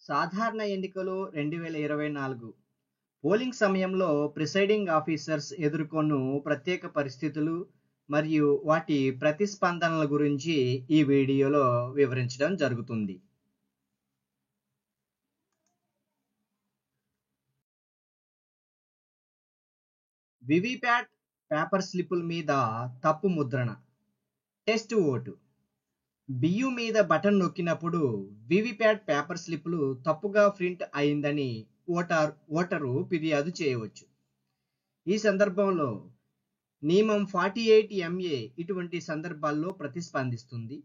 సాధారణ ఎన్నికలు 2024 పోలింగ్ సమయంలో ప్రిసైడింగ్ ఆఫీసర్స్ ఎదుర్కొన్న ప్రత్యేక పరిస్థితులు మరియు వాటి ప్రతిస్పందనల గురించి ఈ వీడియోలో వివరించడం జరుగుతుంది. వివిప్యాట్ పేపర్ స్లిప్పుల మీద తప్పు ముద్రణ. Test vote. బియ్యం మీద బటన్ నొక్కినప్పుడు వివిప్యాట్ పేపర్ స్లిప్పులు తప్పుగా ప్రింట్ అయిందని ఓటరు ఫిర్యాదు చేయవచ్చు. ఈ సందర్భంలో నియమం 48MA ఇటువంటి సందర్భాల్లో ప్రతిస్పందిస్తుంది.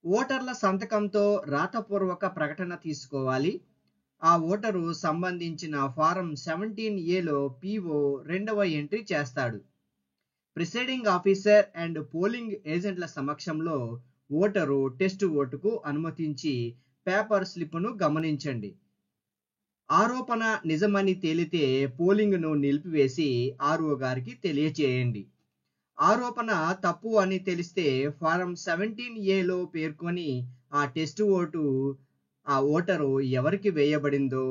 ఓటర్ల సంతకంతో రాతపూర్వక ప్రకటన తీసుకోవాలి. ఆ ఓటరు సంబంధించిన ఫారం 17Aలో PO రెండవ ఎంట్రీ చేస్తాడు. ప్రిసైడింగ్ ఆఫీసర్ అండ్ పోలింగ్ ఏజెంట్ల సమక్షంలో ఓటరు టెస్ట్ ఓటుకు అనుమతించి పేపర్ స్లిప్ను గమనించండి. ఆరోపణ నిజమని తేలితే పోలింగ్ను నిలిపివేసి RO గారికి తెలియచేయండి. ఆరోపణ తప్పు అని తెలిస్తే ఫారం 17Aలో పేర్కొని ఆ టెస్ట్ ఓటు ఆ ఓటరు ఎవరికి వేయబడిందో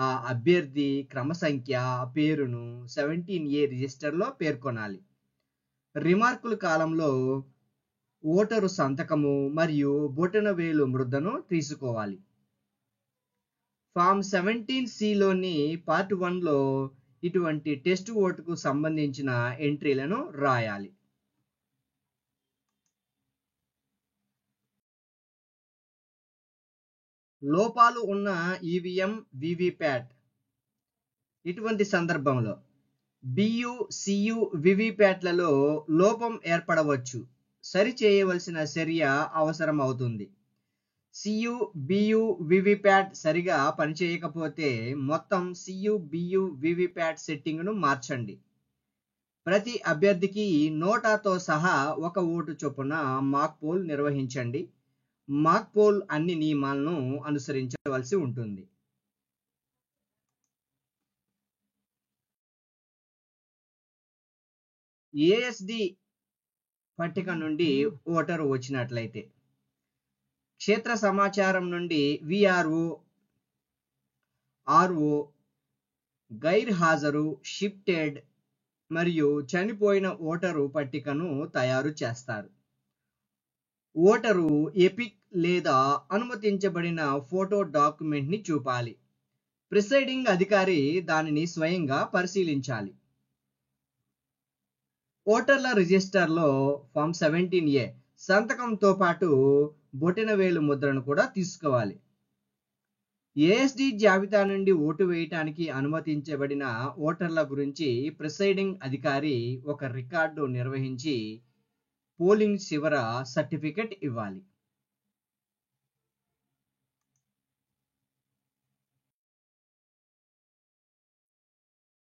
ఆ అభ్యర్థి క్రమ సంఖ్య పేరును 17A రిజిస్టర్లో పేర్కొనాలి. రిమార్కుల కాలంలో ఓటరు సంతకము మరియు బొటనవేలు ముద్రను తీసుకోవాలి. ఫామ్ 17Cలోని పార్ట్ 1లో ఇటువంటి టెస్ట్ ఓటుకు సంబంధించిన ఎంట్రీలను రాయాలి. లోపాలు ఉన్న ఈవీఎం వివిప్యాట్. ఇటువంటి సందర్భంలో BU, CU వివిప్యాట్లలో లోపం ఏర్పడవచ్చు. సరిచేయవలసిన చర్య అవసరం అవుతుంది. CU, BU వివిప్యాట్ సరిగా పనిచేయకపోతే మొత్తం CU, BU వివిప్యాట్ సెట్టింగ్ను మార్చండి. ప్రతి అభ్యర్థికి నోటాతో సహా ఒక ఓటు చొప్పున మాక్ పోల్ నిర్వహించండి. మాక్ పోల్ అన్ని నియమాలను అనుసరించవలసి ఉంటుంది. ASD పట్టిక నుండి ఓటరు వచ్చినట్లయితే క్షేత్ర సమాచారం నుండి VRO, RO గైర్ హాజరు, షిఫ్టెడ్ మరియు చనిపోయిన ఓటరు పట్టికను తయారు చేస్తారు. ఓటరు ఎపిక్ లేదా అనుమతించబడిన ఫోటో డాక్యుమెంట్ని చూపాలి. ప్రిసైడింగ్ అధికారి దానిని స్వయంగా పరిశీలించాలి. ఓటర్ల రిజిస్టర్లో ఫామ్ 17A సంతకంతో పాటు బొటనవేలు ముద్రను కూడా తీసుకోవాలి. ASD జాబితా నుండి ఓటు వేయటానికి అనుమతించబడిన ఓటర్ల గురించి ప్రిసైడింగ్ అధికారి ఒక రికార్డు నిర్వహించి పోలింగ్ చివర సర్టిఫికెట్ ఇవ్వాలి.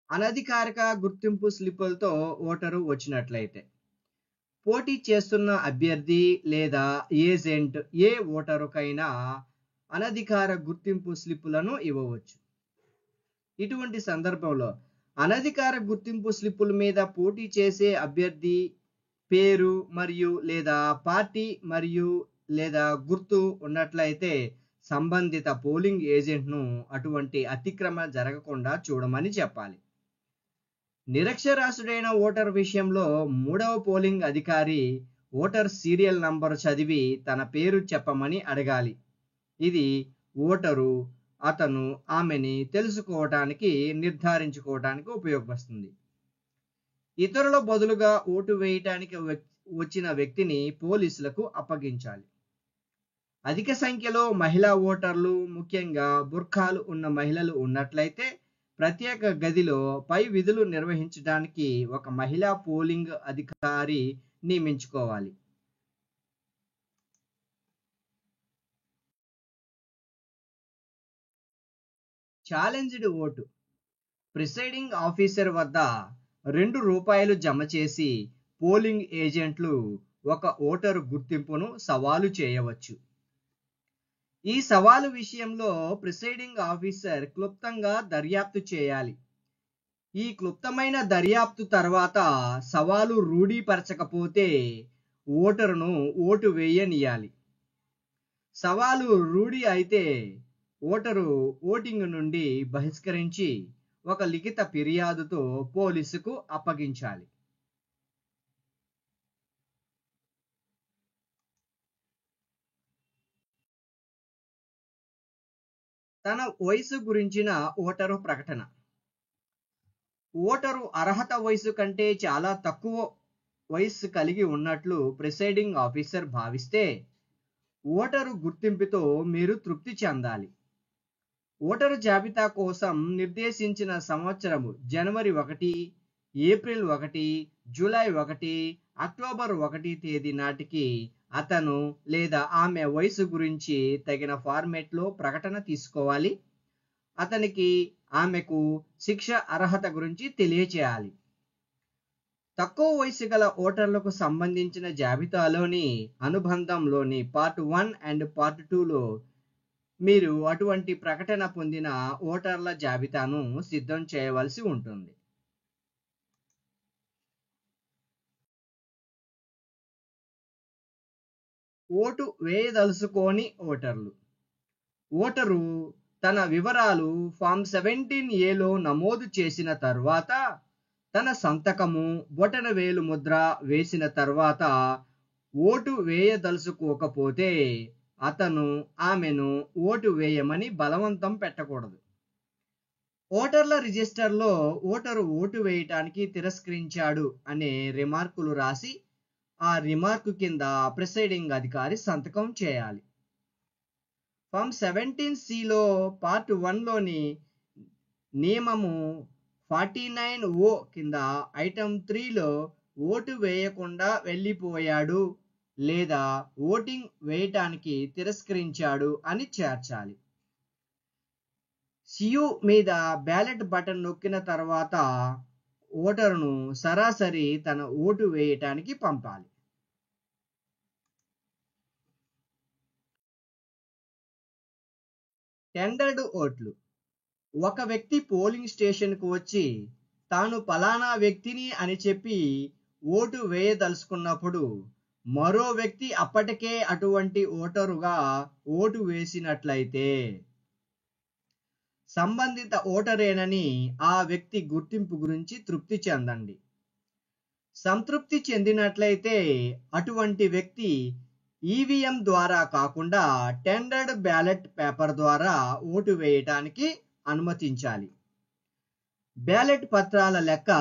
అనధికారిక గుర్తింపు స్లిప్పులతో ఓటరు వచ్చినట్లయితే పోటీ చేస్తున్న అభ్యర్థి లేదా ఏజెంట్ ఏ ఓటరుకైనా అనధికార గుర్తింపు స్లిప్పులను ఇవ్వవచ్చు. ఇటువంటి సందర్భంలో అనధికార గుర్తింపు స్లిప్పుల మీద పోటీ చేసే అభ్యర్థి పేరు మరియు లేదా పార్టీ మరియు లేదా గుర్తు ఉన్నట్లయితే సంబంధిత పోలింగ్ ఏజెంట్ను అటువంటి అతిక్రమణ జరగకుండా చూడమని చెప్పాలి. నిరక్షరాస్యుడైన ఓటర్ విషయంలో మూడవ పోలింగ్ అధికారి ఓటర్ సీరియల్ నంబరు చదివి తన పేరు చెప్పమని అడగాలి. ఇది ఓటరు అతను ఆమెని తెలుసుకోవటానికి నిర్ధారించుకోవటానికి ఉపయోగపడుతుంది. ఇతరుల బదులుగా ఓటు వేయటానికి వచ్చిన వ్యక్తిని పోలీసులకు అప్పగించాలి. అధిక సంఖ్యలో మహిళా ఓటర్లు, ముఖ్యంగా బుర్ఖాలు ఉన్న మహిళలు ఉన్నట్లయితే ప్రత్యేక గదిలో పై విధులు నిర్వహించడానికి ఒక మహిళా పోలింగ్ అధికారి నియమించుకోవాలి. Challenged vote. ప్రిసైడింగ్ ఆఫీసర్ వద్ద ₹2 జమ చేసి పోలింగ్ ఏజెంట్లు ఒక ఓటరు గుర్తింపును సవాలు చేయవచ్చు. ఈ సవాలు విషయంలో ప్రిసైడింగ్ ఆఫీసర్ క్లుప్తంగా దర్యాప్తు చేయాలి. ఈ క్లుప్తమైన దర్యాప్తు తర్వాత సవాలు రూఢీపరచకపోతే ఓటరును ఓటు వేయనియాలి. సవాలు రూఢి అయితే ఓటరు ఓటింగ్ నుండి బహిష్కరించి ఒక లిఖిత ఫిర్యాదుతో పోలీసుకు అప్పగించాలి. తన వయసు గురించిన ఓటరు ప్రకటన. ఓటరు అర్హత వయసు కంటే చాలా తక్కువ వయస్సు కలిగి ఉన్నట్లు ప్రిసైడింగ్ ఆఫీసర్ భావిస్తే ఓటరు గుర్తింపుతో మీరు తృప్తి చెందాలి. ఓటరు జాబితా కోసం నిర్దేశించిన సంవత్సరము జనవరి 1, ఏప్రిల్ 1, జూలై 1, అక్టోబర్ 1 తేదీ నాటికి అతను లేదా ఆమె వయసు గురించి తగిన ఫార్మేట్లో ప్రకటన తీసుకోవాలి. అతనికి ఆమెకు శిక్ష అర్హత గురించి తెలియచేయాలి. తక్కువ వయసు గల ఓటర్లకు సంబంధించిన జాబితాలోని అనుబంధంలోని పార్ట్ 1 అండ్ పార్ట్ 2లో మీరు అటువంటి ప్రకటన పొందిన ఓటర్ల జాబితాను సిద్ధం చేయవలసి ఉంటుంది. ఓటు వేయదలుచుకోని ఓటర్లు. ఓటరు తన వివరాలు ఫామ్ 17A నమోదు చేసిన తర్వాత తన సంతకము బొటనవేలు ముద్ర వేసిన తర్వాత ఓటు వేయదలుచుకోకపోతే అతను ఆమెను ఓటు వేయమని బలవంతం పెట్టకూడదు. ఓటర్ల రిజిస్టర్లో ఓటరు ఓటు వేయటానికి తిరస్కరించాడు అనే రిమార్కులు రాసి ఆ రిమార్కు కింద ప్రిసైడింగ్ అధికారి సంతకం చేయాలి. ఫామ్ 17C పార్ట్ 1లోని నియమము 49O కింద ఐటమ్ 3లో ఓటు వేయకుండా వెళ్ళిపోయాడు లేదా ఓటింగ్ వేయటానికి తిరస్కరించాడు అని చేర్చాలి. సియు మీద బ్యాలెట్ బటన్ నొక్కిన తర్వాత ఓటరును సరాసరి తన ఓటు వేయటానికి పంపాలి. టెండర్డ్ ఓట్లు. ఒక వ్యక్తి పోలింగ్ స్టేషన్కు వచ్చి తాను పలానా వ్యక్తిని అని చెప్పి ఓటు వేయదలుచుకున్నప్పుడు మరో వ్యక్తి అప్పటికే అటువంటి ఓటరుగా ఓటు వేసినట్లయితే సంబంధిత ఓటరేనని ఆ వ్యక్తి గుర్తింపు గురించి తృప్తి చెందండి. సంతృప్తి చెందినట్లయితే అటువంటి వ్యక్తి ఈవీఎం ద్వారా కాకుండా టెండర్డ్ బ్యాలెట్ పేపర్ ద్వారా ఓటు వేయటానికి అనుమతించాలి. బ్యాలెట్ పత్రాల లెక్క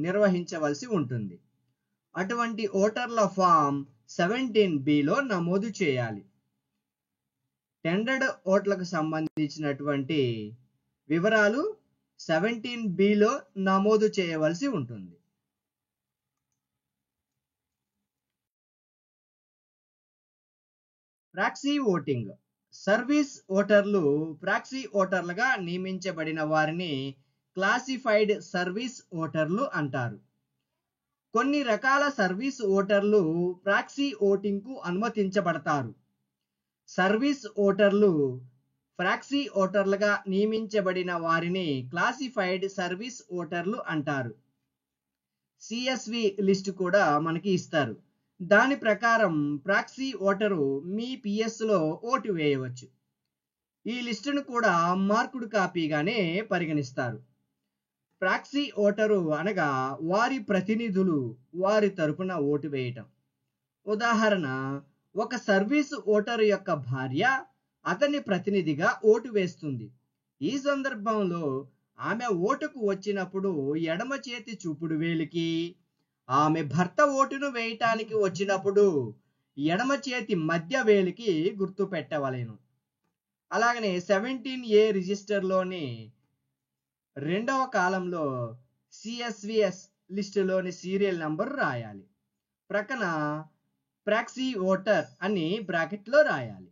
నిర్వహించవలసి ఉంటుంది. అటువంటి ఓటర్ల ఫామ్ 17Bలో నమోదు చేయాలి. టెండర్డ్ ఓట్లకు సంబంధించినటువంటి వివరాలు 17Bలో నమోదు చేయవలసి ఉంటుంది. Proxy voting. సర్వీస్ ఓటర్లు ప్రాక్సీ ఓటర్లుగా నియమించబడిన వారిని క్లాసిఫైడ్ సర్వీస్ ఓటర్లు అంటారు. కొన్ని రకాల సర్వీస్ ఓటర్లు ప్రాక్సీ ఓటింగ్కు అనుమతించబడతారు. సర్వీస్ ఓటర్లు ప్రాక్సీ ఓటర్లుగా నియమించబడిన వారిని క్లాసిఫైడ్ సర్వీస్ ఓటర్లు అంటారు. సిఎస్వి లిస్టు కూడా మనకి ఇస్తారు. దాని ప్రకారం ప్రాక్సీ ఓటరు మీ పిఎస్లో ఓటు వేయవచ్చు. ఈ లిస్టును కూడా మార్కుడు కాపీగానే పరిగణిస్తారు. ప్రాక్సీ ఓటరు అనగా వారి ప్రతినిధులు వారి తరపున ఓటు వేయటం. ఉదాహరణ, ఒక సర్వీసు ఓటరు యొక్క భార్య అతని ప్రతినిధిగా ఓటు వేస్తుంది. ఈ సందర్భంలో ఆమె ఓటుకు వచ్చినప్పుడు ఎడమ చేతి చూపుడు వేలికి, ఆమె భర్త ఓటును వేయటానికి వచ్చినప్పుడు ఎడమ చేతి మధ్య వేలికి గుర్తు పెట్టవలెను. అలాగనే 17A రిజిస్టర్లోని 2వ కాలంలో సిఎస్విఎస్ లిస్టులోని సీరియల్ నంబర్ రాయాలి. ప్రక్కన ప్రాక్సీ ఓటర్ అని బ్రాకెట్లో రాయాలి.